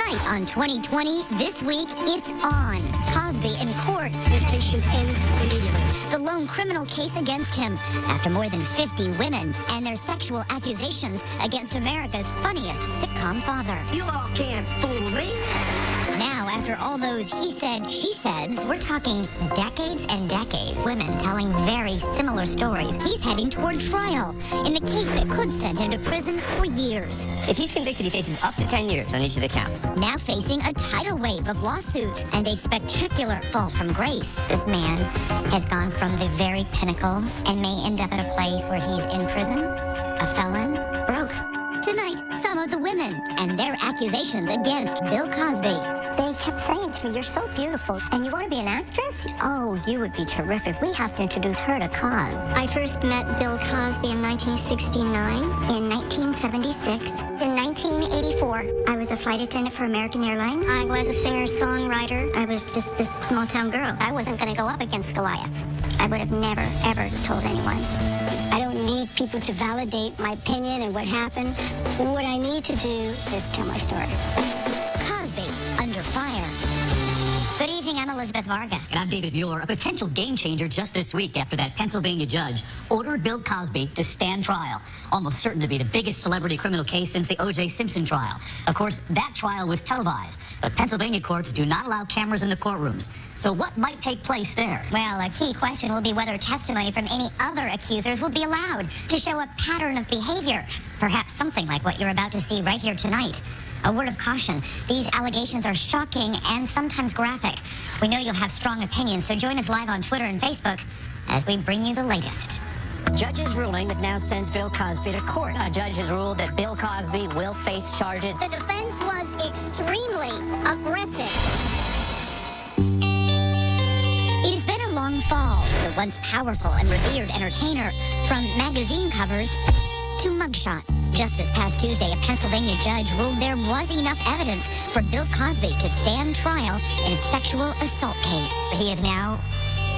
Tonight on 2020, this week, it's on. Cosby in court. This case should end immediately. The lone criminal case against him after more than 50 women and their sexual accusations against America's funniest sitcom father. You all can't fool me. Now, after all those he said, she says, we're talking decades and decades. Women telling very similar stories. He's heading toward trial in the case that could send him to prison for years. If he's convicted, he faces up to 10 years on each of the counts. Now facing a tidal wave of lawsuits and a spectacular fall from grace. This man has gone from the very pinnacle and may end up at a place where he's in prison, a felon, broke. Tonight, some of the women and their accusations against Bill Cosby. They kept saying to me, you're so beautiful, and you want to be an actress? Oh, you would be terrific. We have to introduce her to Cos. I first met Bill Cosby in 1969, in 1976. In 1984, I was a flight attendant for American Airlines. I was a singer-songwriter. I was just this small-town girl. I wasn't going to go up against Goliath. I would have never, ever told anyone. I don't need people to validate my opinion and what happened. What I need to do is tell my story. Cosby under fire. Good evening, I'm Elizabeth Vargas. And I'm David Mueller, a potential game changer just this week after that Pennsylvania judge ordered Bill Cosby to stand trial. Almost certain to be the biggest celebrity criminal case since the O.J. Simpson trial. Of course, that trial was televised, but Pennsylvania courts do not allow cameras in the courtrooms. So what might take place there? Well, a key question will be whether testimony from any other accusers will be allowed to show a pattern of behavior. Perhaps something like what you're about to see right here tonight. A word of caution, these allegations are shocking and sometimes graphic. We know you'll have strong opinions, so join us live on Twitter and Facebook as we bring you the latest. Judge's ruling that now sends Bill Cosby to court. A judge has ruled that Bill Cosby will face charges. The defense was extremely aggressive. It has been a long fall for the once powerful and revered entertainer, from magazine covers to mugshot. Just this past Tuesday, a Pennsylvania judge ruled there was enough evidence for Bill Cosby to stand trial in a sexual assault case. He is now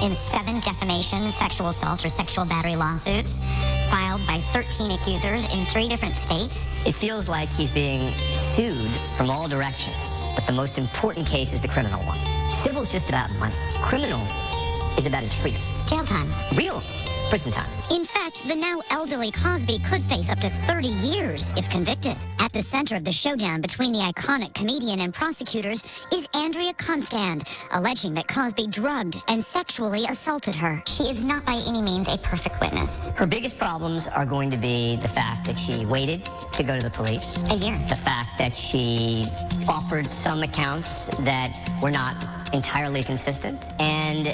in 7 defamation, sexual assault, or sexual battery lawsuits filed by 13 accusers in 3 different states. It feels like he's being sued from all directions, but the most important case is the criminal one. Civil's just about money. Criminal is about his freedom. Jail time. Real prison time. In fact, the now elderly Cosby could face up to 30 years if convicted. At the center of the showdown between the iconic comedian and prosecutors is Andrea Constand, alleging that Cosby drugged and sexually assaulted her. She is not by any means a perfect witness. Her biggest problems are going to be the fact that she waited to go to the police. A year. The fact that she offered some accounts that were not entirely consistent, and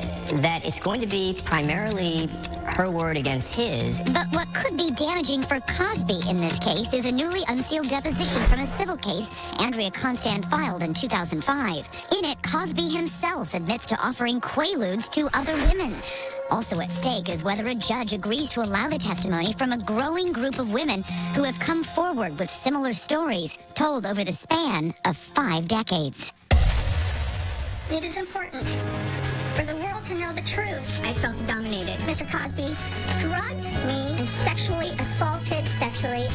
that it's going to be primarily her word against his. But what could be damaging for Cosby in this case is a newly unsealed deposition from a civil case Andrea Constand filed in 2005. In it, Cosby himself admits to offering quaaludes to other women. Also at stake is whether a judge agrees to allow the testimony from a growing group of women who have come forward with similar stories told over the span of 5 decades. It is important for the world to know the truth. I felt dominated. Mr. Cosby drugged me and sexually assaulted me.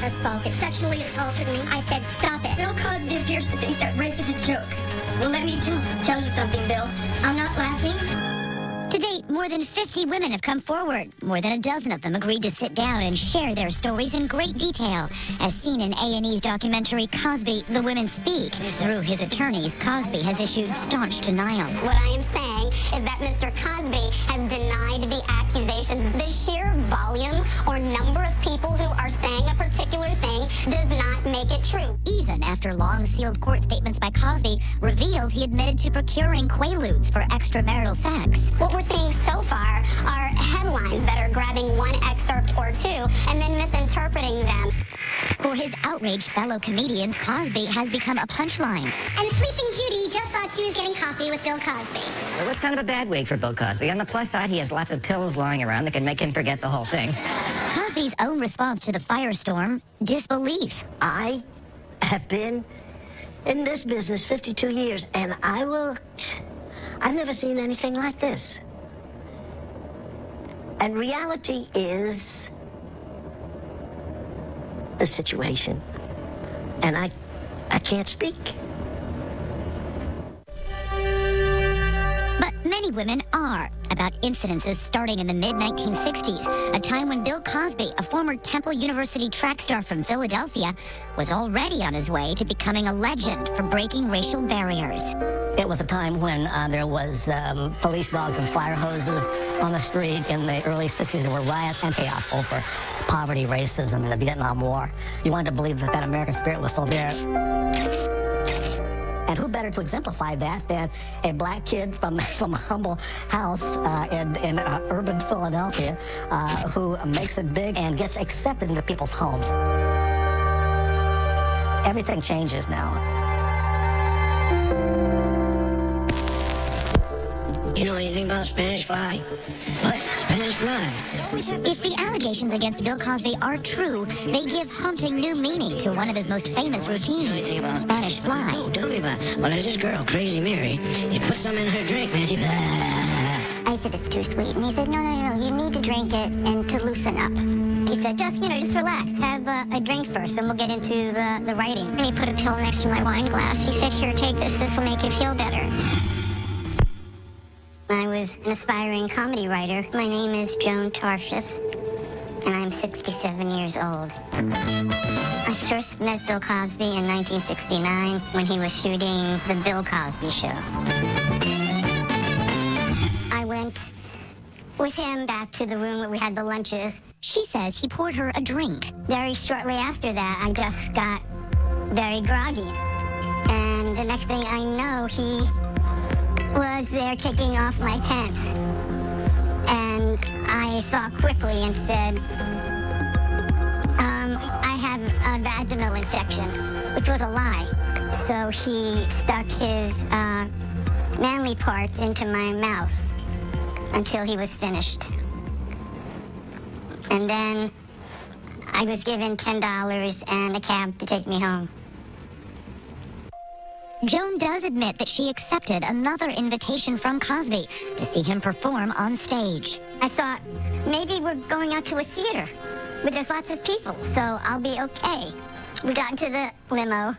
I said, stop it. Bill Cosby appears to think that rape is a joke. Well, let me tell you something, Bill. I'm not laughing. To date, more than 50 women have come forward. More than a dozen of them agreed to sit down and share their stories in great detail, as seen in A&E's documentary Cosby, The Women Speak. Through his attorneys, Cosby has issued staunch denials. What I am saying is that Mr. Cosby has denied the accusations. The sheer volume or number of people who are saying a particular thing does not make it true. Even after long sealed court statements by Cosby revealed he admitted to procuring quaaludes for extramarital sex. What we're seeing so far are headlines that are grabbing one excerpt or two and then misinterpreting them. For his outraged fellow comedians, Cosby has become a punchline. And Sleeping Beauty just thought she was getting coffee with Bill Cosby. It was kind of a bad week for Bill Cosby. On the plus side, he has lots of pills lying around that can make him forget the whole thing. Cosby's own response to the firestorm, disbelief. I have been in this business 52 years, and I've never seen anything like this. And reality is the situation. And I can't speak. many women are, about incidences starting in the mid-1960s, a time when Bill Cosby, a former Temple University track star from Philadelphia, was already on his way to becoming a legend for breaking racial barriers. It was a time when there was police dogs and fire hoses on the street. In the early 60s, there were riots and chaos over poverty, racism, and the Vietnam War. You wanted to believe that that American spirit was still there. And who better to exemplify that than a black kid from a humble house in urban Philadelphia who makes it big and gets accepted into people's homes. Everything changes now. You know anything about Spanish fly? What? Spanish fly? If the allegations against Bill Cosby are true, they give haunting new meaning to one of his most famous routines, Spanish fly. No, tell me about it. Well, there's this girl, Crazy Mary. You put some in her drink, man, she... I said, it's too sweet. And he said, no, you need to drink it and to loosen up. He said, just relax. Have a drink first, and we'll get into the writing. And he put a pill next to my wine glass. He said, here, take this. This will make you feel better. I was an aspiring comedy writer. My name is Joan Tarshis, and I'm 67 years old. I first met Bill Cosby in 1969 when he was shooting The Bill Cosby Show. I went with him back to the room where we had the lunches. She says he poured her a drink. Very shortly after that, I just got very groggy. And the next thing I know, he was there taking off my pants. And I thought quickly and said, I have a vaginal infection, which was a lie. So he stuck his manly parts into my mouth until he was finished. And then I was given $10 and a cab to take me home. Joan does admit that she accepted another invitation from Cosby to see him perform on stage. I thought, maybe we're going out to a theater where there's lots of people, so I'll be okay. We got into the limo.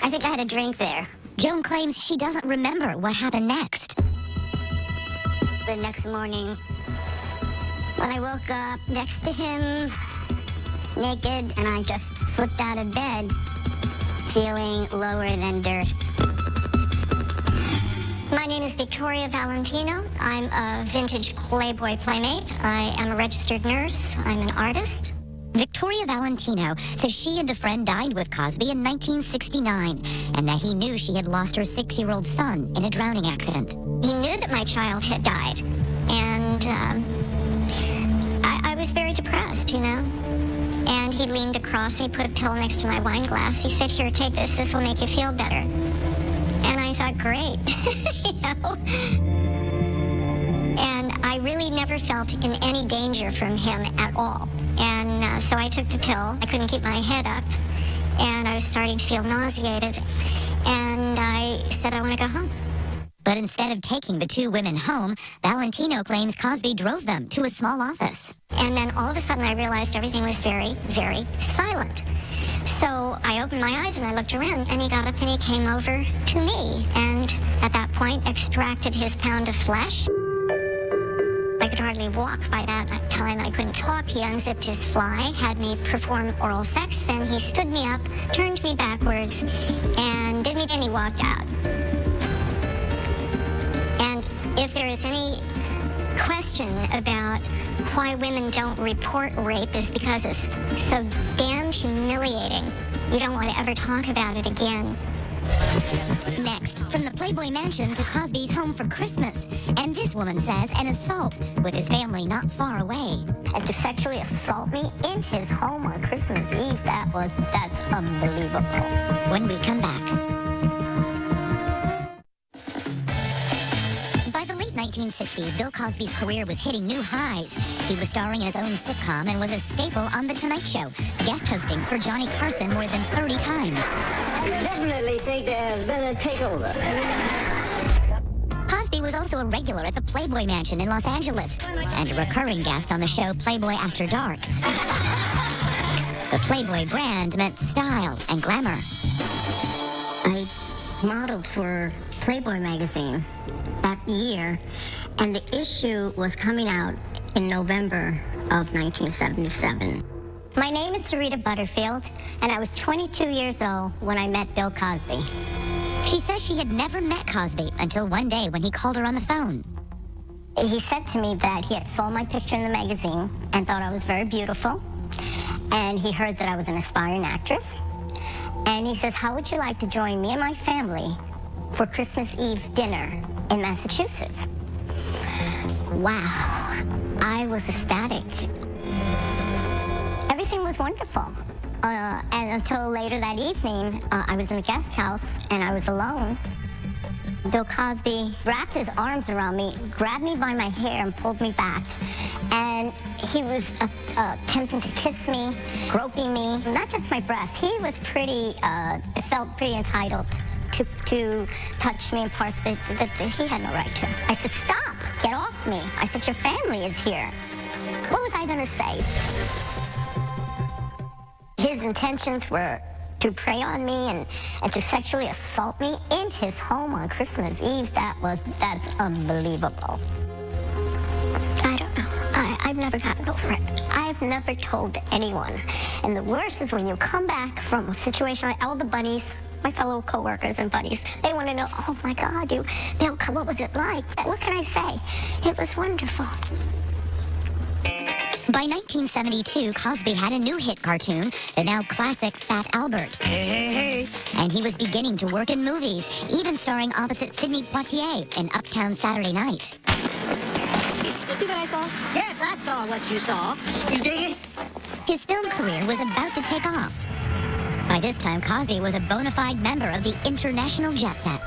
I think I had a drink there. Joan claims she doesn't remember what happened next. The next morning, when I woke up next to him, naked, and I just slipped out of bed, feeling lower than dirt. My name is Victoria Valentino. I'm a vintage Playboy playmate. I am a registered nurse. I'm an artist. Victoria Valentino says she and a friend dined with Cosby in 1969 and that he knew she had lost her 6-year-old son in a drowning accident. He knew that my child had died, and I was very depressed, And he leaned across and he put a pill next to my wine glass. He said, here, take this. This will make you feel better. And I thought, great, And I really never felt in any danger from him at all. And so I took the pill. I couldn't keep my head up. And I was starting to feel nauseated. And I said, I want to go home. But instead of taking the two women home, Valentino claims Cosby drove them to a small office. And then all of a sudden I realized everything was very, very silent. So I opened my eyes and I looked around, and he got up and he came over to me. And at that point, extracted his pound of flesh. I could hardly walk by that time. I couldn't talk. He unzipped his fly, had me perform oral sex. Then he stood me up, turned me backwards, and did me, and he walked out. And if there is any question about why women don't report rape, is because it's so damn humiliating. You don't want to ever talk about it again. Next, from the Playboy Mansion to Cosby's home for Christmas. And this woman says an assault with his family not far away. And to sexually assault me in his home on Christmas Eve, that's unbelievable. When we come back. By the late 1960s, Bill Cosby's career was hitting new highs. He was starring in his own sitcom and was a staple on The Tonight Show, guest hosting for Johnny Carson more than 30 times. I definitely think there has been a takeover. Cosby was also a regular at the Playboy Mansion in Los Angeles and a recurring guest on the show Playboy After Dark. The Playboy brand meant style and glamour. I modeled for Playboy magazine that year, and the issue was coming out in November of 1977. My name is Sarita Butterfield, and I was 22 years old when I met Bill Cosby. She says she had never met Cosby until one day when he called her on the phone. He said to me that he had saw my picture in the magazine and thought I was very beautiful, and he heard that I was an aspiring actress. And he says, how would you like to join me and my family for Christmas Eve dinner in Massachusetts? Wow, I was ecstatic. Everything was wonderful. And until later that evening, I was in the guest house and I was alone. Bill Cosby wrapped his arms around me, grabbed me by my hair and pulled me back. And he was attempting to kiss me, groping me, not just my breast. He was felt pretty entitled to touch me in parts that he had no right to. I said, stop, get off me. I said, your family is here. What was I gonna say? His intentions were to prey on me and to sexually assault me in his home on Christmas Eve. That's unbelievable. I don't know. I've never gotten over it. I've never told anyone. And the worst is when you come back from a situation like all the buddies, my fellow co-workers and buddies, they want to know, oh my God, Bill, what was it like? What can I say? It was wonderful. By 1972, Cosby had a new hit cartoon, the now classic Fat Albert. And he was beginning to work in movies, even starring opposite Sidney Poitier in Uptown Saturday Night. You see what I saw? Yes, I saw what you saw. You dig it? His film career was about to take off. By this time, Cosby was a bona fide member of the international jet set.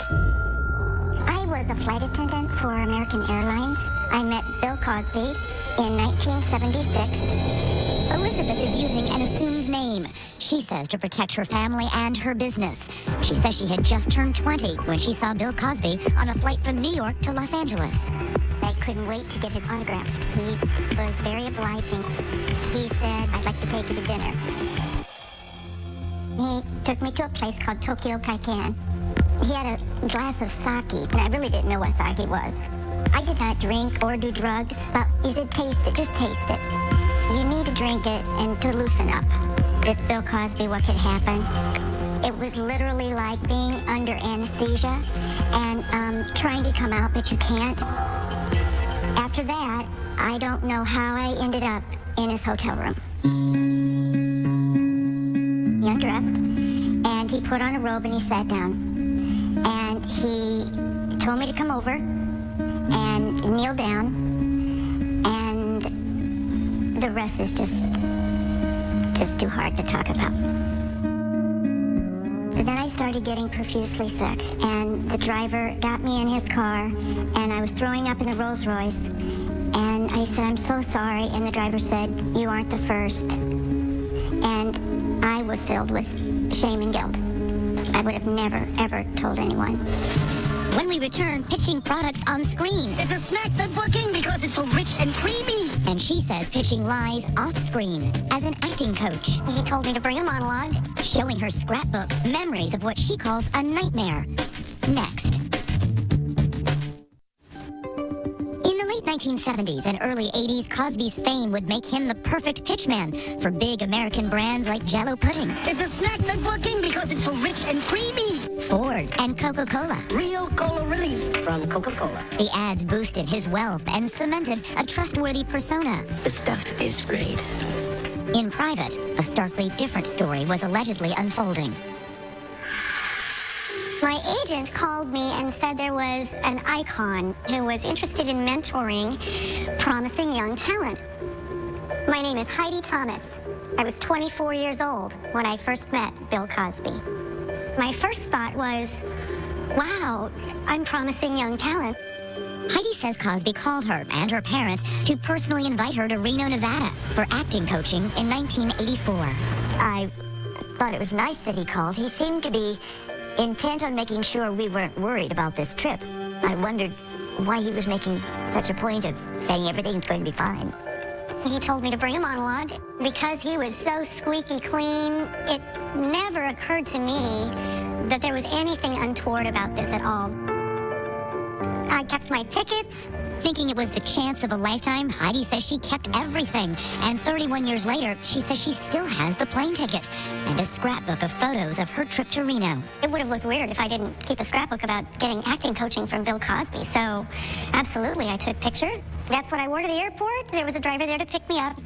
I was a flight attendant for American Airlines. I met Bill Cosby in 1976. Elizabeth is using an assumed name, she says, to protect her family and her business. She says she had just turned 20 when she saw Bill Cosby on a flight from New York to Los Angeles. I couldn't wait to get his autograph. He was very obliging. He said, I'd like to take you to dinner. He took me to a place called Tokyo Kaikan. He had a glass of sake, and I really didn't know what sake was. I did not drink or do drugs, but he said, taste it, just taste it. You need to drink it and to loosen up. It's Bill Cosby, what could happen? It was literally like being under anesthesia and trying to come out, but you can't. After that, I don't know how I ended up in his hotel room. He undressed, and he put on a robe and he sat down. And he told me to come over and kneel down, and the rest is just too hard to talk about. Then I started getting profusely sick, and the driver got me in his car, and I was throwing up in the Rolls Royce, and I said, I'm so sorry, and the driver said, you aren't the first. And I was filled with shame and guilt. I would have never, ever told anyone. When we return, pitching products on screen. It's a snack that working because it's so rich and creamy. And she says pitching lies off screen as an acting coach. He told me to bring a monologue. Showing her scrapbook memories of what she calls a nightmare. Next. In the late 1970s and early 80s, Cosby's fame would make him the perfect pitchman for big American brands like Jell-O pudding, It's a snack that working because it's so rich and creamy. Ford, and Coca-Cola. Real cola relief from Coca-Cola. The ads boosted his wealth and cemented a trustworthy persona. The stuff is great. In private, a starkly different story was allegedly unfolding. My agent called me and said there was an icon who was interested in mentoring promising young talent. My name is Heidi Thomas. I was 24 years old when I first met Bill Cosby. My first thought was, wow, I'm promising young talent. Heidi says Cosby called her and her parents to personally invite her to Reno, Nevada for acting coaching in 1984. I thought it was nice that he called. He seemed to be intent on making sure we weren't worried about this trip. I wondered why he was making such a point of saying everything's going to be fine. He told me to bring a monologue. Because he was so squeaky clean, it never occurred to me that there was anything untoward about this at all. I kept my tickets. Thinking it was the chance of a lifetime, Heidi says she kept everything. And 31 years later, she says she still has the plane ticket and a scrapbook of photos of her trip to Reno. It would have looked weird if I didn't keep a scrapbook about getting acting coaching from Bill Cosby. So, absolutely, I took pictures. That's what I wore to the airport. There was a driver there to pick me up.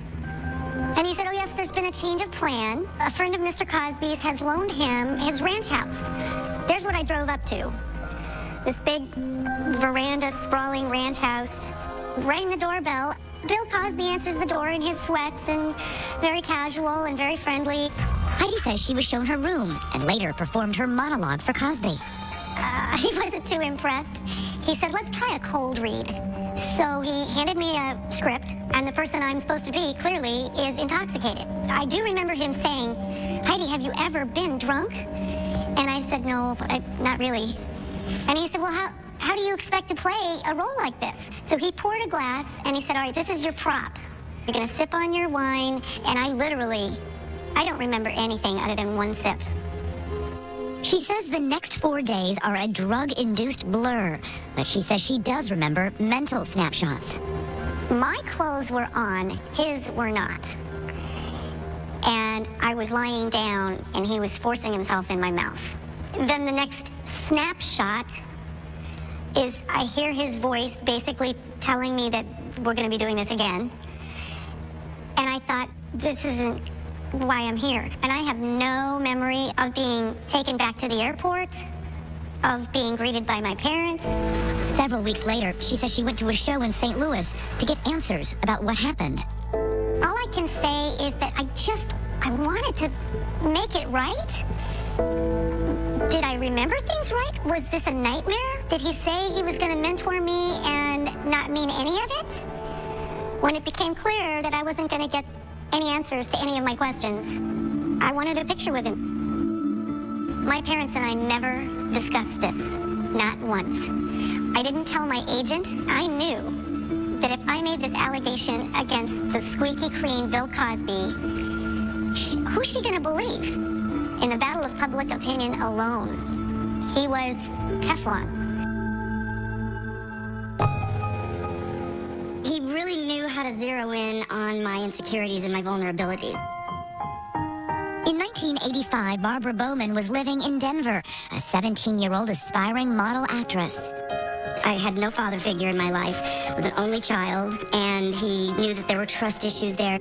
And he said, oh, yes, there's been a change of plan. A friend of Mr. Cosby's has loaned him his ranch house. There's what I drove up to. This big veranda, sprawling ranch house. Rang the doorbell. Bill Cosby answers the door in his sweats and very casual and very friendly. Heidi says she was shown her room and later performed her monologue for Cosby. He wasn't too impressed. He said, let's try a cold read. So he handed me a script, and the person I'm supposed to be clearly is intoxicated. I do remember him saying, Heidi, have you ever been drunk? And I said, no, not really. And he said, well, how do you expect to play a role like this? So he poured a glass, and he said, all right, this is your prop. You're going to sip on your wine. And I don't remember anything other than one sip. She says the next 4 days are a drug-induced blur, but she says she does remember mental snapshots. My clothes were on, his were not. And I was lying down, and he was forcing himself in my mouth. Then the next snapshot is I hear his voice basically telling me that we're going to be doing this again. And I thought, this isn't why I'm here. And I have no memory of being taken back to the airport, of being greeted by my parents. Several weeks later, she says she went to a show in St. Louis to get answers about what happened. All I can say is that I wanted to make it right. Did I remember things right? Was this a nightmare? Did he say he was going to mentor me and not mean any of it? When it became clear that I wasn't going to get any answers to any of my questions, I wanted a picture with him. My parents and I never discussed this, not once. I didn't tell my agent. I knew that if I made this allegation against the squeaky clean Bill Cosby, who's she going to believe? In the battle of public opinion alone, he was Teflon. He really knew how to zero in on my insecurities and my vulnerabilities. In 1985, Barbara Bowman was living in Denver, a 17-year-old aspiring model actress. I had no father figure in my life. I was an only child, and he knew that there were trust issues there.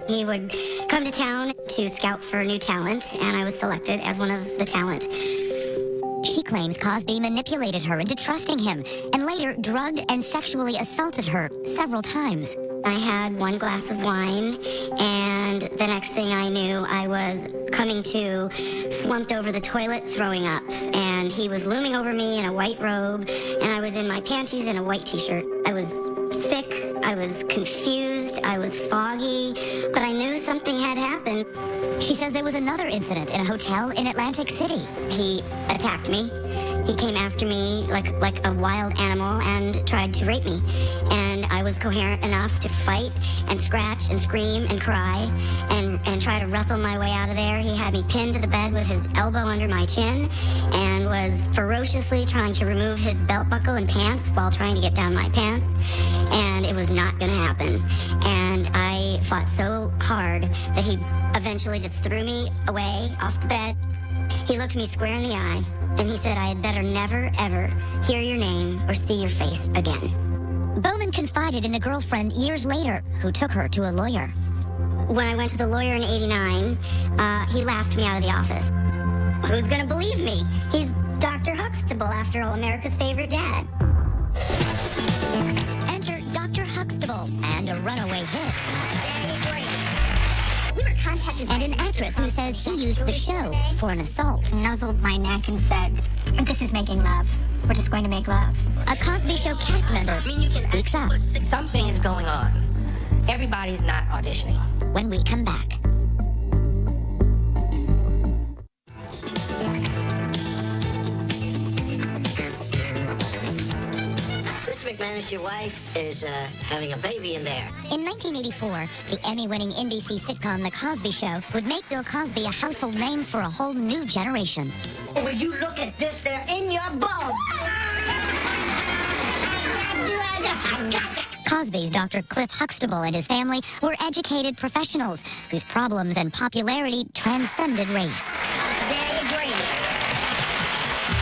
He would come to town to scout for new talent, and I was selected as one of the talent. She claims Cosby manipulated her into trusting him and later drugged and sexually assaulted her several times. I had one glass of wine, and the next thing I knew, I was coming to, slumped over the toilet, throwing up. And he was looming over me in a white robe, and I was in my panties and a white t-shirt. I was sick, I was confused, I was foggy, but I knew something had happened. She says there was another incident in a hotel in Atlantic City. He attacked me. He came after me like a wild animal and tried to rape me. And I was coherent enough to fight and scratch and scream and cry and try to wrestle my way out of there. He had me pinned to the bed with his elbow under my chin and was ferociously trying to remove his belt buckle and pants while trying to get down my pants. And it was not going to happen. And I fought so hard that he eventually just threw me away off the bed. He looked me square in the eye, and he said I had better never, ever hear your name or see your face again. Bowman confided in a girlfriend years later who took her to a lawyer. When I went to the lawyer in '89, he laughed me out of the office. Who's gonna believe me? He's Dr. Huxtable, after all, America's favorite dad. Enter Dr. Huxtable and a runaway hit. We were contacted And an actress who says he used the show for an assault. nuzzled my neck and said, this is making love. We're just going to make love. A Cosby Show cast member speaks up Something is going on. Everybody's not auditioning. when we come back. Mr. McManus, your wife is having a baby in there. In 1984, the Emmy-winning NBC sitcom The Cosby Show would make Bill Cosby a household name for a whole new generation. Will you look at this? They're in your bum. Cosby's Dr. Cliff Huxtable and his family were educated professionals whose problems and popularity transcended race.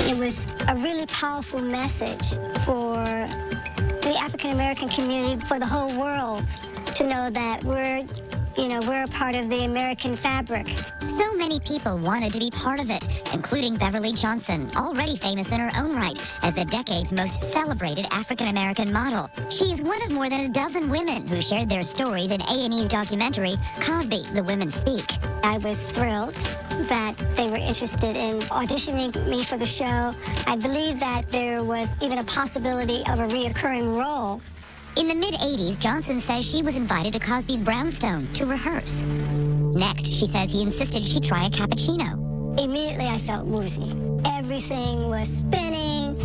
It was a really powerful message for the African American community, for the whole world, to know that we're a part of the American fabric. So many people wanted to be part of it, including Beverly Johnson, already famous in her own right as the decade's most celebrated African-American model. She's one of more than a dozen women who shared their stories in A&E's documentary, Cosby, The Women Speak. I was thrilled that they were interested in auditioning me for the show. I believe that there was even a possibility of a reoccurring role. In the mid-'80s, Johnson says she was invited to Cosby's brownstone to rehearse. Next, she says he insisted she try a cappuccino. Immediately, I felt woozy. Everything was spinning,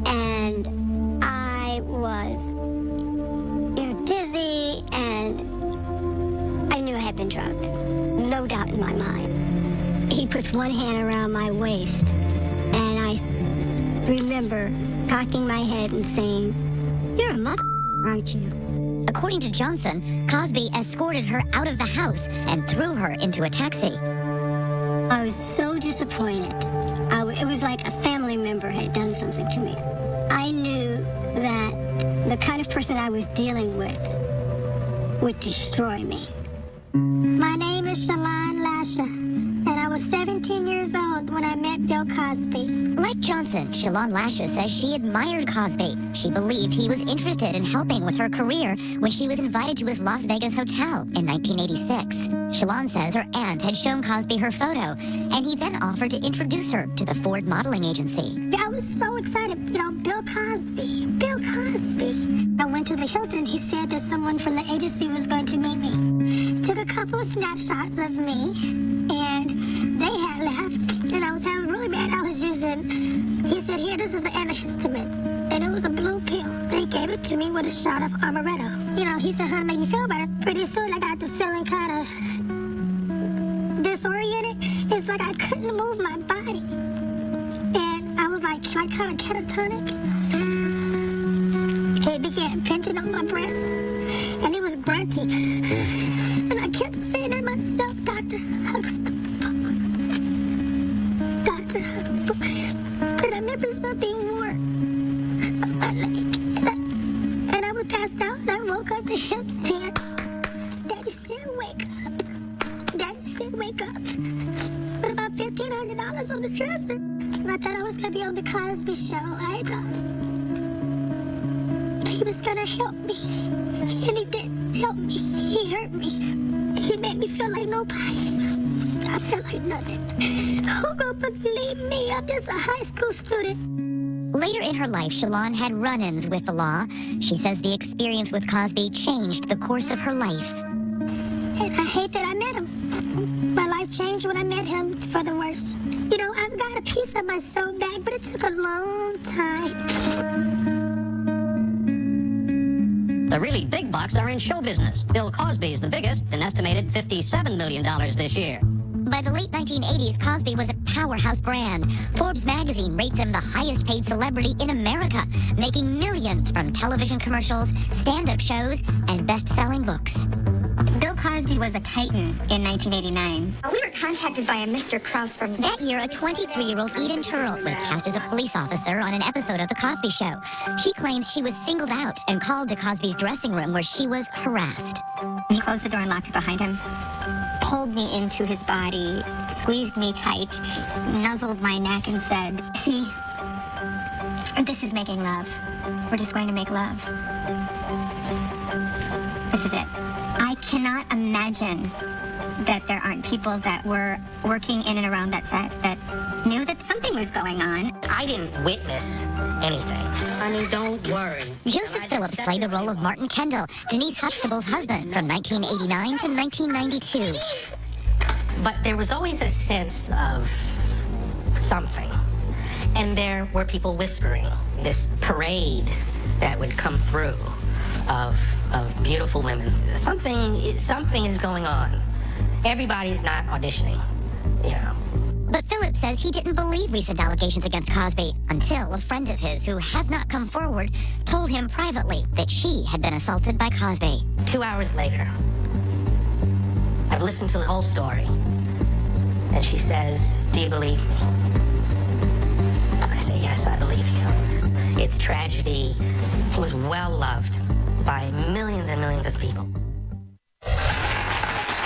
and I was, dizzy, and I knew I had been drugged. No doubt in my mind. He puts one hand around my waist, and I remember cocking my head and saying, "You're a mother, aren't you?" According to Johnson, Cosby escorted her out of the house and threw her into a taxi. I was so disappointed. It was like a family member had done something to me. I knew that the kind of person I was dealing with would destroy me. My name is Shalon Lasha, and I was 17 years old when I met Bill Cosby. Like Johnson, Shalon Lasha says she admired Cosby. She believed he was interested in helping with her career when she was invited to his Las Vegas hotel in 1986. Shalon says her aunt had shown Cosby her photo, and he then offered to introduce her to the Ford modeling agency. I was so excited, Bill Cosby, Bill Cosby. I went to the Hilton. He said that someone from the agency was going to meet me. He took a couple of snapshots of me, and they had left, and I was having really bad allergies, and he said, "Here, this is an antihistamine." And it was a blue pill, and he gave it to me with a shot of amaretto. He said, "Huh, make you feel better." Pretty soon I got to feeling kind of disoriented. It's like I couldn't move my body. And I was like, "Can I kind of catatonic?" He began pinching on my breast, and he was grunting. And I kept saying to myself, "Dr. Huxtable, Dr. Huxtable." And I remember something warm on my leg. And I would pass out, and I woke up to him saying, "Daddy said, wake up. Daddy said, wake up." With about $1,500 on the dresser. And I thought I was going to be on the Cosby Show. I thought he was going to help me. And he didn't help me. He hurt me. He made me feel like nobody. I felt like nothing. Who gonna believe me? I'm just a high school student. Later in her life, Shalon had run-ins with the law. She says the experience with Cosby changed the course of her life. And I hate that I met him. My life changed when I met him for the worse. I've got a piece of myself back, but it took a long time. The really big bucks are in show business. Bill Cosby is the biggest, an estimated $57 million this year. By the late 1980s, Cosby was a powerhouse brand. Forbes magazine rates him the highest paid celebrity in America, making millions from television commercials, stand-up shows, and best-selling books. Bill Cosby was a titan in 1989. We were contacted by a Mr. Krause from... That year, a 23-year-old Eden Turl was cast as a police officer on an episode of The Cosby Show. She claims she was singled out and called to Cosby's dressing room where she was harassed. He closed the door and locked it behind him, pulled me into his body, squeezed me tight, nuzzled my neck and said, "See, this is making love. We're just going to make love. This is it." I cannot imagine that there aren't people that were working in and around that set that knew that something was going on. I didn't witness anything. Don't worry. Joseph Phillips played the role of Martin Kendall, Denise Huxtable's husband, from 1989 to 1992. But there was always a sense of something. And there were people whispering. This parade that would come through of beautiful women. Something is going on. Everybody's not auditioning, But Philip says he didn't believe recent allegations against Cosby until a friend of his who has not come forward told him privately that she had been assaulted by Cosby. 2 hours later, I've listened to the whole story, and she says, "Do you believe me?" I say, "Yes, I believe you." Its tragedy was well loved by millions and millions of people.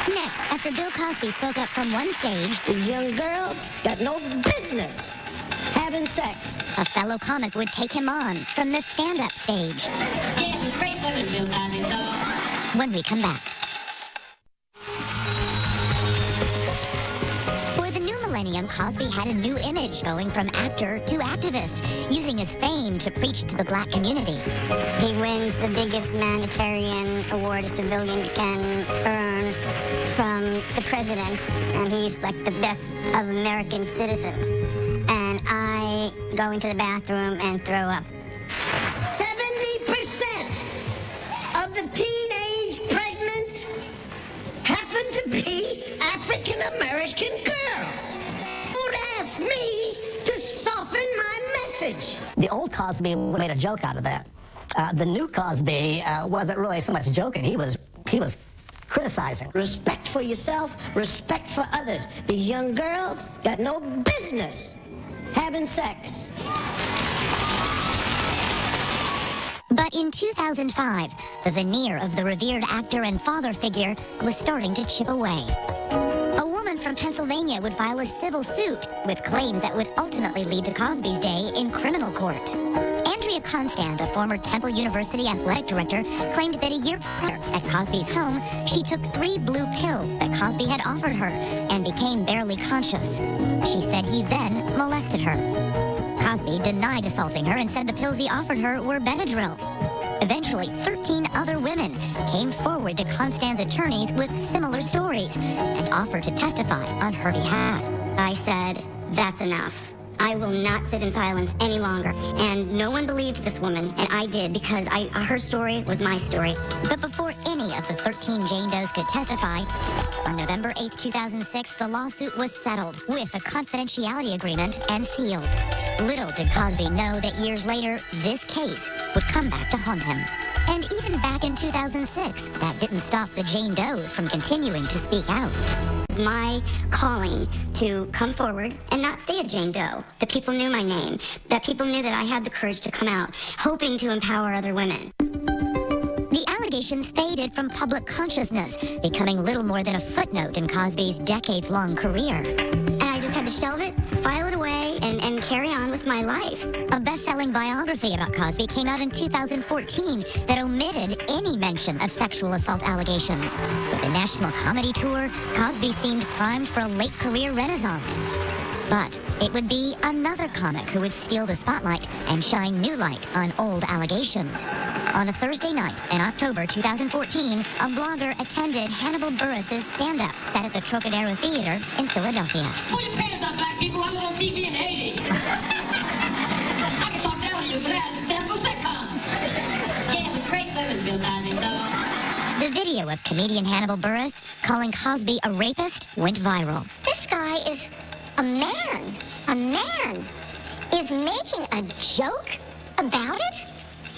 Next, after Bill Cosby spoke up from one stage, These young girls got no business having sex. a fellow comic would take him on from the stand-up stage. Yeah, it was great living Bill Cosby, so... When we come back. For the new millennium, Cosby had a new image, going from actor to activist, using his fame to preach to the black community. He wins the biggest humanitarian award a civilian can earn from the president, and he's like the best of American citizens. And I go into the bathroom and throw up. 70% of the teenage pregnant happen to be African American girls. Don't ask me to soften my message. The old Cosby made a joke out of that. The new Cosby wasn't really so much joking. He was criticizing. Respect for yourself, respect for others. These young girls got no business having sex. But in 2005, the veneer of the revered actor and father figure was starting to chip away. A woman from Pennsylvania would file a civil suit with claims that would ultimately lead to Cosby's day in criminal court. Andrea Constand, a former Temple University athletic director, claimed that a year prior at Cosby's home, she took 3 blue pills that Cosby had offered her and became barely conscious. She said he then molested her. Cosby denied assaulting her and said the pills he offered her were Benadryl. Eventually, 13 other women came forward to Constand's attorneys with similar stories and offered to testify on her behalf. I said, "That's enough. I will not sit in silence any longer." And no one believed this woman, and I did, because her story was my story. But before any of the 13 Jane Does could testify, on November 8, 2006, the lawsuit was settled with a confidentiality agreement and sealed. Little did Cosby know that years later, this case would come back to haunt him. And even back in 2006, that didn't stop the Jane Does from continuing to speak out. It was my calling to come forward and not stay a Jane Doe. That people knew my name, that people knew that I had the courage to come out, hoping to empower other women. The allegations faded from public consciousness, becoming little more than a footnote in Cosby's decades-long career. And I just had to shelve it, file it away, and carry on with my life. A best-selling biography about Cosby came out in 2014 that omitted any mention of sexual assault allegations. With a national comedy tour, Cosby seemed primed for a late career renaissance. But it would be another comic who would steal the spotlight and shine new light on old allegations. On a Thursday night in October 2014, a blogger attended Hannibal Buress' stand-up set at the Trocadero Theater in Philadelphia. Pull your pants up, black people. I was on TV in the 80s. I can talk down to you, but I had a successful sitcom. Yeah, it was great living Bill Cosby, so... The video of comedian Hannibal Buress calling Cosby a rapist went viral. This guy is a man. A man is making a joke about it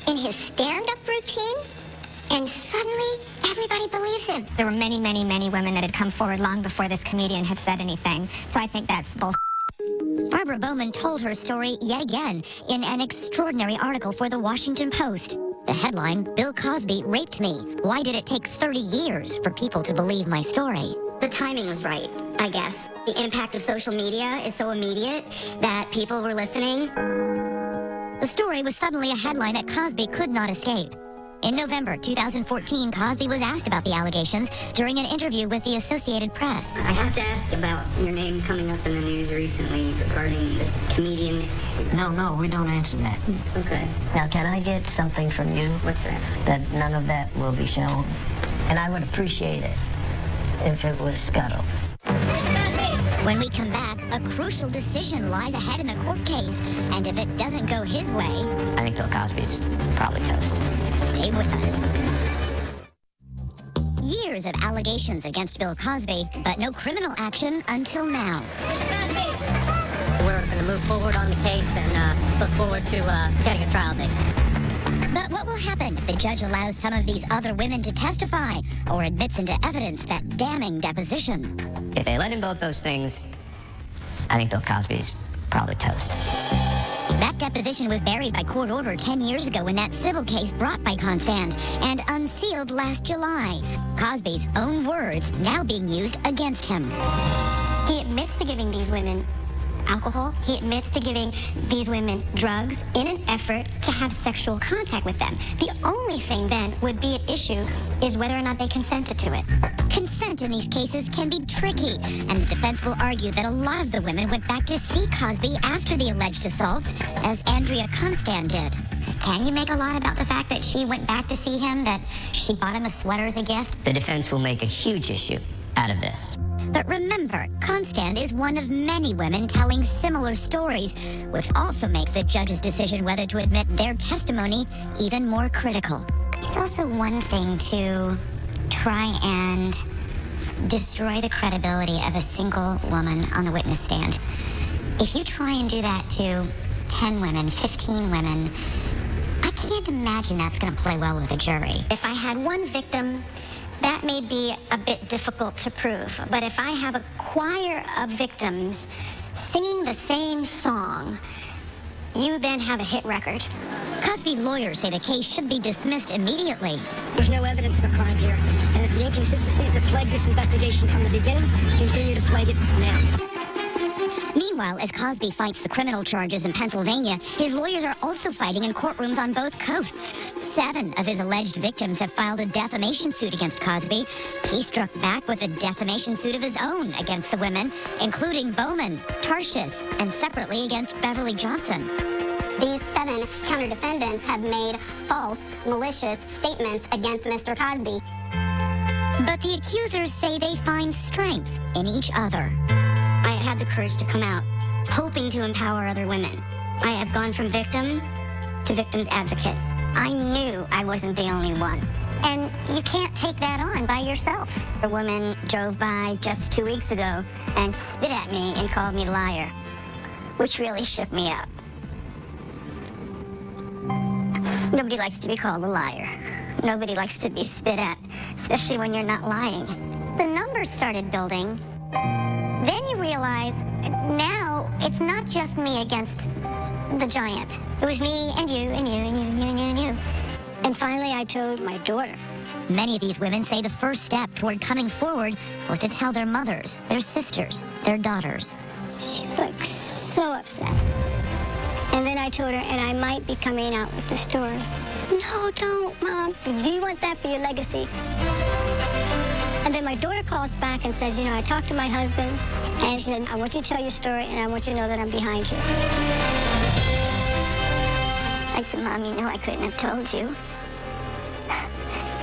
in his stand-up routine, and suddenly everybody believes him. There were many, many, many women that had come forward long before this comedian had said anything. So I think that's bullshit. Barbara Bowman told her story yet again in an extraordinary article for the Washington Post. The headline, "Bill Cosby Raped Me. Why did it take 30 years for people to believe my story?" The timing was right, I guess. The impact of social media is so immediate that people were listening. The story was suddenly a headline that Cosby could not escape. In November 2014, Cosby was asked about the allegations during an interview with the Associated Press. I have to ask about your name coming up in the news recently regarding this comedian. No, we don't answer that. Okay. Now, can I get something from you? What's that? That none of that will be shown. And I would appreciate it if it was scuttled. When we come back, a crucial decision lies ahead in the court case. And if it doesn't go his way, I think Bill Cosby's probably toast. stay with us. Years years of allegations against Bill Cosby, but no criminal action until now. We're going to move forward on the case and look forward to getting a trial date. But what will happen if the judge allows some of these other women to testify or admits into evidence that damning deposition? If they let in both those things, I think Bill Cosby's probably toast. That deposition was buried by court order 10 years ago in that civil case brought by Constand and unsealed last July. Cosby's own words now being used against him. He admits to giving these women alcohol. He admits to giving these women drugs in an effort to have sexual contact with them. The only thing then would be at issue is whether or not they consented to it. Consent in these cases can be tricky, and the defense will argue that a lot of the women went back to see Cosby after the alleged assaults, as Andrea Constand did. Can you make a lot about the fact that she went back to see him, that she bought him a sweater as a gift? The defense will make a huge issue out of this. But remember, Constand is one of many women telling similar stories, which also makes the judge's decision whether to admit their testimony even more critical. It's also one thing to try and destroy the credibility of a single woman on the witness stand. If you try and do that to 10 women, 15 women, I can't imagine that's going to play well with a jury. If I had one victim, that may be a bit difficult to prove. But if I have a choir of victims singing the same song, you then have a hit record. Cosby's lawyers say the case should be dismissed immediately. There's no evidence of a crime here, and if the inconsistencies that plagued this investigation from the beginning continue to plague it now. Meanwhile, as Cosby fights the criminal charges in Pennsylvania, his lawyers are also fighting in courtrooms on both coasts. 7 of his alleged victims have filed a defamation suit against Cosby. He struck back with a defamation suit of his own against the women, including Bowman, Tarshis, and separately against Beverly Johnson. These 7 counter-defendants have made false, malicious statements against Mr. Cosby. But the accusers say they find strength in each other. I had the courage to come out, hoping to empower other women. I have gone from victim to victim's advocate. I knew I wasn't the only one. And you can't take that on by yourself. A woman drove by just 2 weeks ago and spit at me and called me a liar, which really shook me up. Nobody likes to be called a liar. Nobody likes to be spit at, especially when you're not lying. The numbers started building. Then you realize, now it's not just me against the giant. It was me and you and you and you and you and you and you. And finally I told my daughter. Many of these women say the first step toward coming forward was to tell their mothers, their sisters, their daughters. She was like so upset. And then I told her, and I might be coming out with the story. She said, no, don't, Mom. Do you want that for your legacy? And then my daughter calls back and says, I talked to my husband, and she said, I want you to tell your story, and I want you to know that I'm behind you. I said, Mom, I couldn't have told you.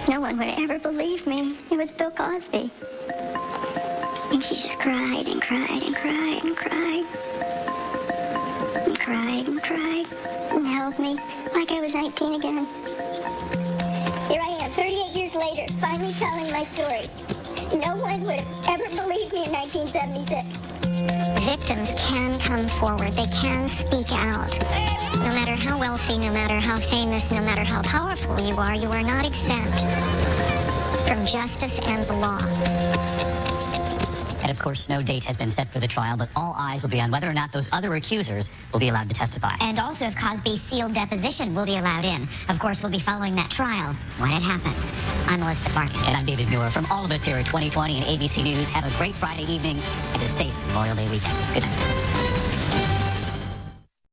No one would ever believe me. It was Bill Cosby. And she just cried and cried and cried and cried. And cried and cried and held me like I was 19 again. Here I am, 38 years later, finally telling my story. No one would have ever believed me in 1976. Victims can come forward. They can speak out. No matter how wealthy, no matter how famous, no matter how powerful you are not exempt from justice and the law. And of course, no date has been set for the trial, but all eyes will be on whether or not those other accusers will be allowed to testify. And also if Cosby's sealed deposition will be allowed in. Of course, we'll be following that trial when it happens. I'm Elizabeth Marcus. And I'm David Muir. From all of us here at 2020 and ABC News, have a great Friday evening and a safe Memorial Day weekend. Good night.